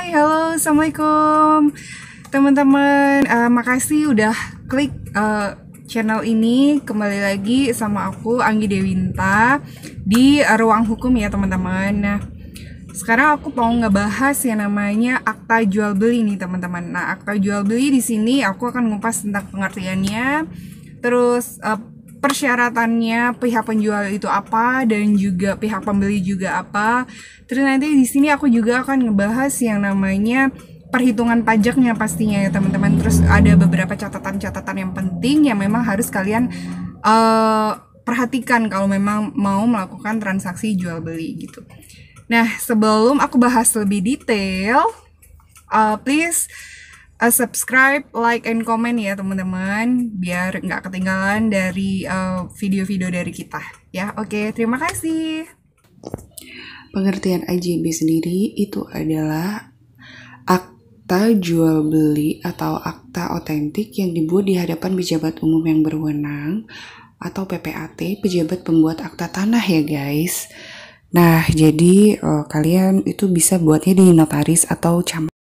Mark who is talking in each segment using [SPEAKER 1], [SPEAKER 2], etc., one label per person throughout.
[SPEAKER 1] Hai, halo, assalamualaikum teman-teman. Makasih udah klik channel ini. Kembali lagi sama aku Anggi Dewinta di Ruang Hukum ya teman-teman. Nah, sekarang aku mau ngebahas yang namanya akta jual beli nih teman-teman. Nah, akta jual beli di sini aku akan ngupas tentang pengertiannya, terus persyaratannya, pihak penjual itu apa, dan juga pihak pembeli juga apa. Terus nanti di sini aku juga akan ngebahas yang namanya perhitungan pajaknya pastinya ya teman-teman. Terus ada beberapa catatan-catatan yang penting yang memang harus kalian perhatikan kalau memang mau melakukan transaksi jual beli gitu. Nah, sebelum aku bahas lebih detail, please subscribe, like, and comment ya teman-teman, biar nggak ketinggalan dari video-video dari kita ya. Oke, terima kasih.
[SPEAKER 2] Pengertian AJB sendiri itu adalah akta jual beli atau akta otentik yang dibuat di hadapan pejabat umum yang berwenang atau PPAT, pejabat pembuat akta tanah ya guys. Nah, jadi kalian itu bisa buatnya di notaris atau camat.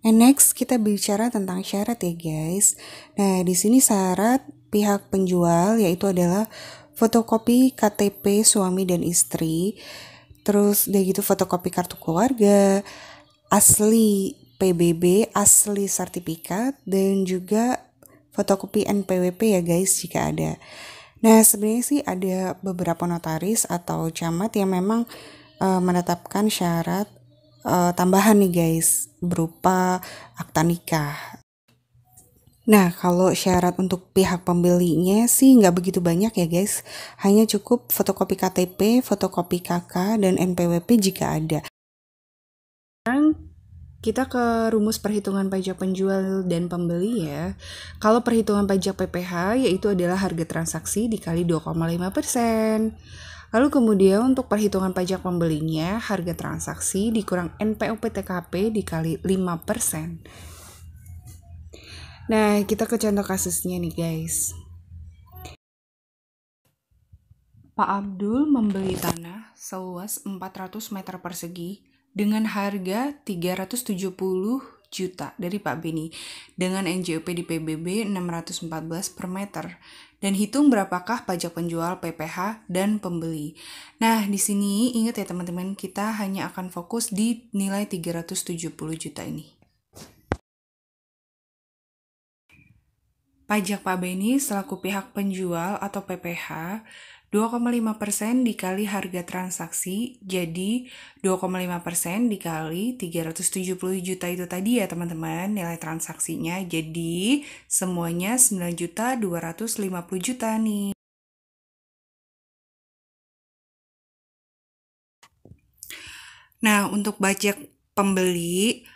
[SPEAKER 2] And next kita bicara tentang syarat ya guys. Nah, di sini syarat pihak penjual yaitu adalah fotokopi KTP suami dan istri, terus udah gitu fotokopi kartu keluarga, asli PBB, asli sertifikat, dan juga fotokopi NPWP ya guys jika ada. Nah, sebenarnya sih ada beberapa notaris atau camat yang memang menetapkan syarat tambahan nih guys, berupa akta nikah. Nah, kalau syarat untuk pihak pembelinya sih nggak begitu banyak ya guys, hanya cukup fotokopi KTP, fotokopi KK, dan NPWP jika ada. Sekarang kita ke rumus perhitungan pajak penjual dan pembeli ya. Kalau perhitungan pajak PPh yaitu adalah harga transaksi dikali 2,5%. Lalu kemudian untuk perhitungan pajak pembelinya, harga transaksi dikurang NPOP TKP dikali 5%. Nah, kita ke contoh kasusnya nih guys. Pak Abdul membeli tanah seluas 400 meter persegi dengan harga 370 juta dari Pak Beni dengan NJOP di PBB 614 per meter. Dan hitung berapakah pajak penjual, PPh, dan pembeli. Nah, di sini ingat ya teman-teman, kita hanya akan fokus di nilai 370 juta ini. Pajak Pak Beni selaku pihak penjual atau PPh 2,5% dikali harga transaksi, jadi 2,5% dikali 370 juta itu tadi ya teman-teman, nilai transaksinya. Jadi semuanya 9.250 juta nih. Nah, untuk pajak pembeli,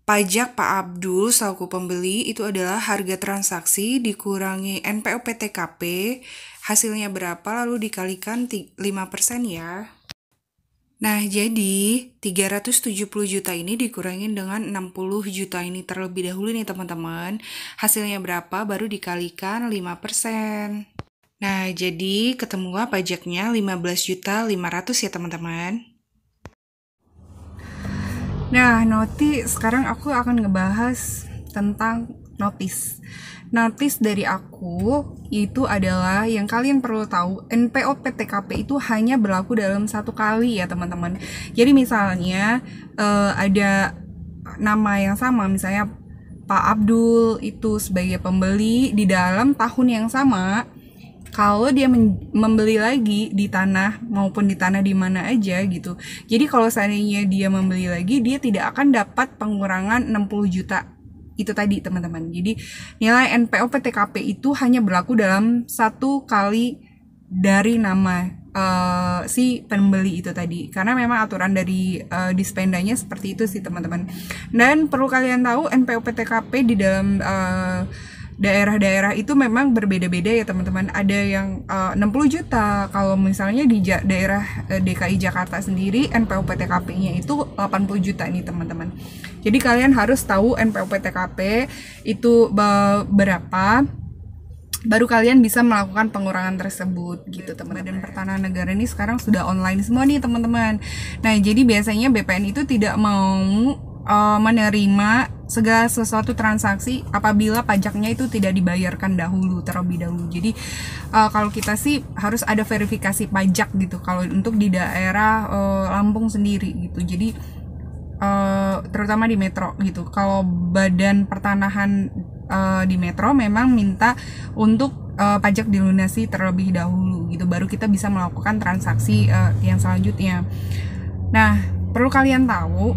[SPEAKER 2] pajak Pak Abdul selaku pembeli itu adalah harga transaksi dikurangi NPOP TKP, hasilnya berapa lalu dikalikan 5% ya. Nah, jadi 370 juta ini dikurangin dengan 60 juta ini terlebih dahulu nih teman-teman. Hasilnya berapa baru dikalikan 5%. Nah, jadi ketemulah pajaknya 15.500.000 ya teman-teman.
[SPEAKER 1] Nah, sekarang aku akan ngebahas tentang notis. Notis dari aku itu adalah yang kalian perlu tahu, NPOP TKP itu hanya berlaku dalam satu kali ya teman-teman. Jadi misalnya ada nama yang sama, misalnya Pak Abdul itu sebagai pembeli di dalam tahun yang sama. Kalau dia membeli lagi di tanah maupun di tanah di mana aja gitu. Jadi kalau seandainya dia membeli lagi, dia tidak akan dapat pengurangan 60 juta itu tadi teman-teman. Jadi nilai NPOP TKP itu hanya berlaku dalam satu kali dari nama si pembeli itu tadi. Karena memang aturan dari Dispendanya seperti itu sih teman-teman. Dan perlu kalian tahu NPOP TKP di dalam daerah-daerah itu memang berbeda-beda ya teman-teman. Ada yang 60 juta. Kalau misalnya di daerah DKI Jakarta sendiri NPOP TKP-nya itu 80 juta nih teman-teman. Jadi kalian harus tahu NPOP TKP itu berapa. baru kalian bisa melakukan pengurangan tersebut gitu teman-teman. Badan Pertanahan Negara ini sekarang sudah online semua nih teman-teman. Nah jadi biasanya BPN itu tidak mau menerima segala sesuatu transaksi apabila pajaknya itu tidak dibayarkan terlebih dahulu. Jadi kalau kita sih harus ada verifikasi pajak gitu kalau untuk di daerah Lampung sendiri gitu. Jadi terutama di metro gitu. Kalau Badan Pertanahan di metro memang minta untuk pajak dilunasi terlebih dahulu gitu, baru kita bisa melakukan transaksi yang selanjutnya. Nah, perlu kalian tahu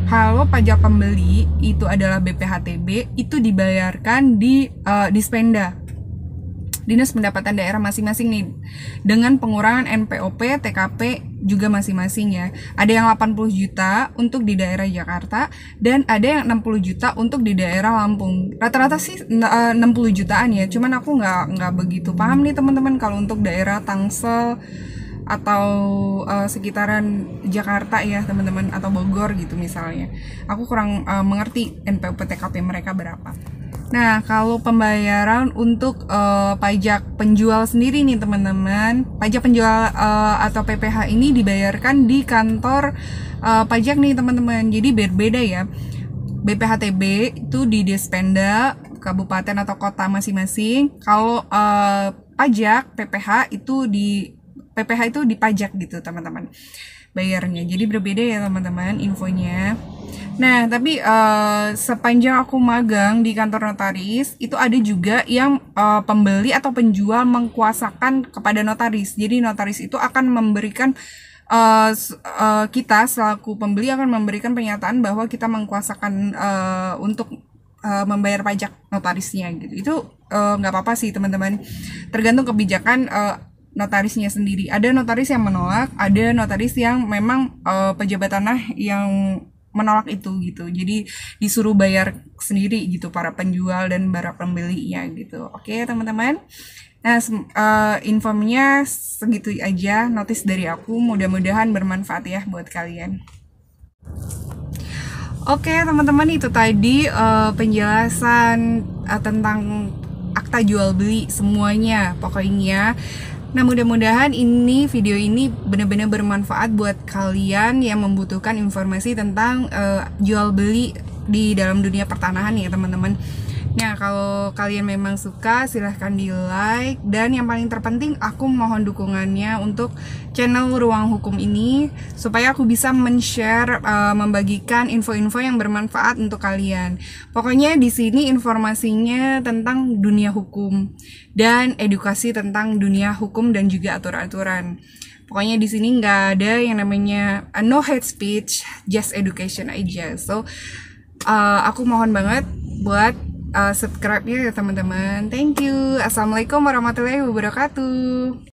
[SPEAKER 1] kalau pajak pembeli itu adalah BPHTB, itu dibayarkan di Dispenda, Dinas Pendapatan Daerah masing-masing nih, dengan pengurangan NPOP, TKP juga masing-masing ya. Ada yang 80 juta untuk di daerah Jakarta dan ada yang 60 juta untuk di daerah Lampung. Rata-rata sih 60 jutaan ya. Cuman aku nggak begitu paham nih teman-teman kalau untuk daerah Tangsel atau sekitaran Jakarta ya teman-teman, atau Bogor gitu misalnya. Aku kurang mengerti NPOP TKP mereka berapa. Nah, kalau pembayaran untuk pajak penjual sendiri nih teman-teman, pajak penjual atau PPh ini dibayarkan di kantor pajak nih teman-teman. Jadi berbeda ya. BPHTB itu di Dispenda kabupaten atau kota masing-masing. Kalau pajak PPh itu di pajak gitu teman-teman bayarnya. Jadi berbeda ya teman-teman infonya. Nah, tapi sepanjang aku magang di kantor notaris, itu ada juga yang pembeli atau penjual mengkuasakan kepada notaris. Jadi notaris itu akan memberikan kita selaku pembeli akan memberikan pernyataan bahwa kita mengkuasakan untuk membayar pajak notarisnya gitu. Itu nggak apa-apa sih teman-teman. Tergantung kebijakan notarisnya sendiri. Ada notaris yang menolak, ada notaris yang memang pejabat tanah yang menolak itu gitu. Jadi disuruh bayar sendiri gitu para penjual dan para pembelinya gitu. Oke, teman-teman. Nah, infonya segitu aja notis dari aku. Mudah-mudahan bermanfaat ya buat kalian. Oke, teman-teman, itu tadi penjelasan tentang akta jual beli semuanya pokoknya. Nah, mudah-mudahan video ini benar-benar bermanfaat buat kalian yang membutuhkan informasi tentang jual beli di dalam dunia pertanahan ya teman-teman. Nah, kalau kalian memang suka, silahkan di like. Dan yang paling terpenting, aku mohon dukungannya untuk channel Ruang Hukum ini, supaya aku bisa men-share, membagikan info-info yang bermanfaat untuk kalian. Pokoknya di sini informasinya tentang dunia hukum dan edukasi tentang dunia hukum dan juga aturan-aturan. Pokoknya di sini nggak ada yang namanya no hate speech, just education aja. So, aku mohon banget buat subscribe-nya ya teman-teman. Thank you. Assalamualaikum warahmatullahi wabarakatuh.